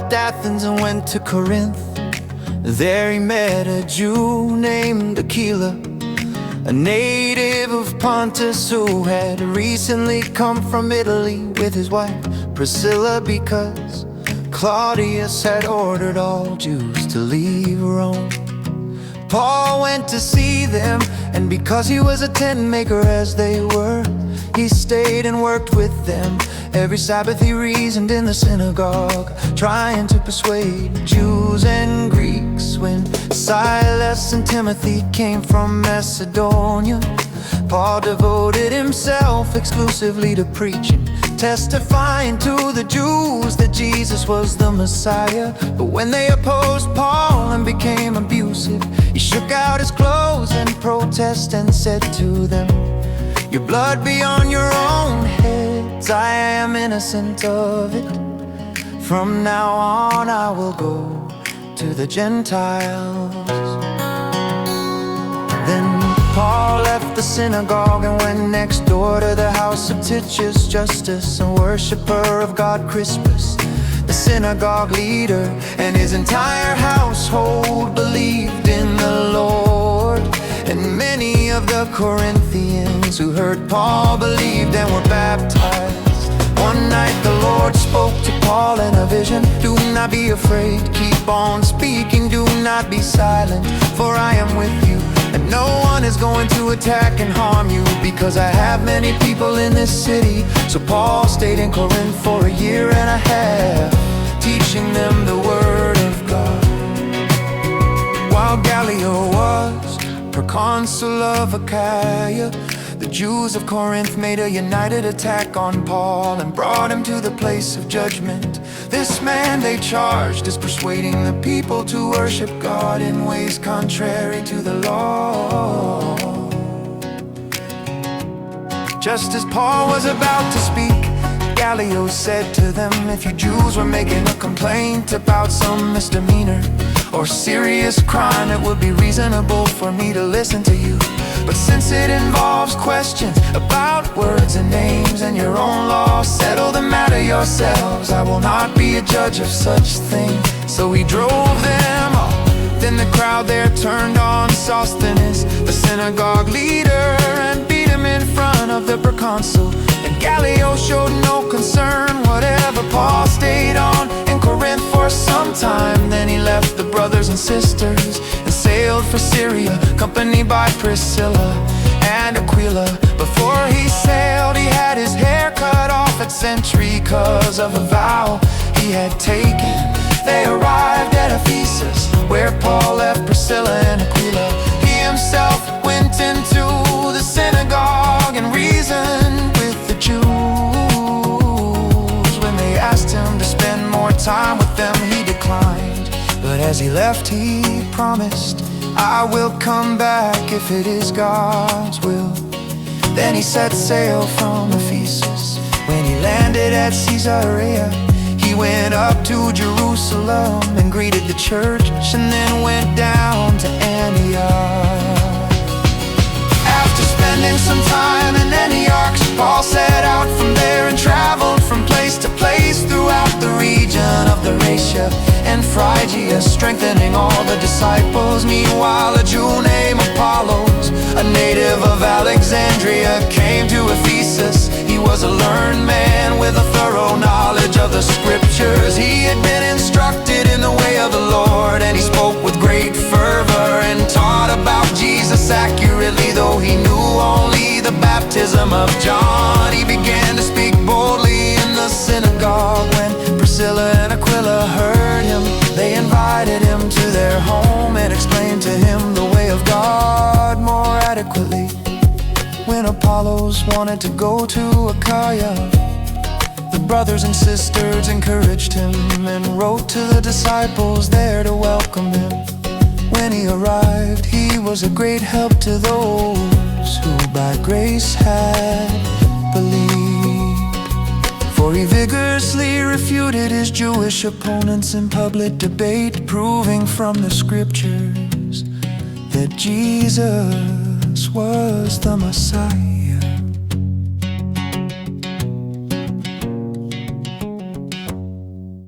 left Athens and went to Corinth. There he met a Jew named Aquila, a native of Pontus who had recently come from Italy with his wife Priscilla, because Claudius had ordered all Jews to leave Rome. Paul went to see them, and because he was a tent maker as they were, he stayed and worked with them. Every Sabbath he reasoned in the synagogue, trying to persuade Jews and Greeks. When Silas and Timothy came from Macedonia, Paul devoted himself exclusively to preaching, testifying to the Jews that Jesus was the Messiah. But when they opposed Paul and became abusive, he shook out his clothes in protest and said to them, "Your blood be on your own heads, I am innocent of it. From now on I will go to the Gentiles." Then Paul left the synagogue and went next door to the house of Titius Justus, a worshiper of God Crispus, the synagogue leader, and his entire household believed in the Lord. And many of the Corinthians who heard Paul believed and were baptized. One night the Lord spoke to Paul in a vision. "Do not be afraid, keep on speaking, do not be silent, for I am with you, and no one is going to attack and harm you, because I have many people in this city." So Paul stayed in Corinth for a year and a half, teaching them the word of God. While Gallio was proconsul of Achaia, the Jews of Corinth made a united attack on Paul and brought him to the place of judgment. This man, they charged, is persuading the people to worship God in ways contrary to the law. Just as Paul was about to speak, Gallio said to them, "If you Jews were making a complaint about some misdemeanor or serious crime, it would be reasonable for me to listen to you. But since it involves questions about words and names and your own law, settle the matter yourselves. I will not be a judge of such things." So he drove them off. Then the crowd there turned on Sosthenes, the synagogue leader, and beat him in front of the proconsul. And Gallio showed no concern whatever. Paul stayed on in Corinth for some time. Then he left the brothers and sisters and sailed for Syria, accompanied by Priscilla and Aquila. Before he sailed, he had his hair cut off at Century, 'cause of a vow he had taken. They arrived at Ephesus, where Paul left Priscilla and Aquila. He himself went into the synagogue and reasoned with the Jews. When they asked him to spend more time with them, he declined. But as he left, he promised, "I will come back if it is God's will." Then he set sail from Ephesus. When he landed at Caesarea, he went up to Jerusalem and greeted the church, and then went down to Antioch. After spending some time in Antioch, Paul set out from there and traveled from place to place throughout the region of the Galatia and Phrygia, strengthening all the disciples. Meanwhile, a Jew named Apollos, a native of Alexandria, came to Ephesus. He was a learned man with a thorough knowledge of the scriptures. He had been instructed in the way of the Lord, and he spoke with great fervor and taught about Jesus accurately, though he knew only the baptism of John. He began to speak boldly in the synagogue. When Priscilla and Aquila heard him, they invited him to their home and explained to him the way of God more adequately. When Apollos wanted to go to Achaia, the brothers and sisters encouraged him and wrote to the disciples there to welcome him. When he arrived, he was a great help to those who by grace had believed. For he vigorously refuted his Jewish opponents in public debate, proving from the scriptures that Jesus was the Messiah.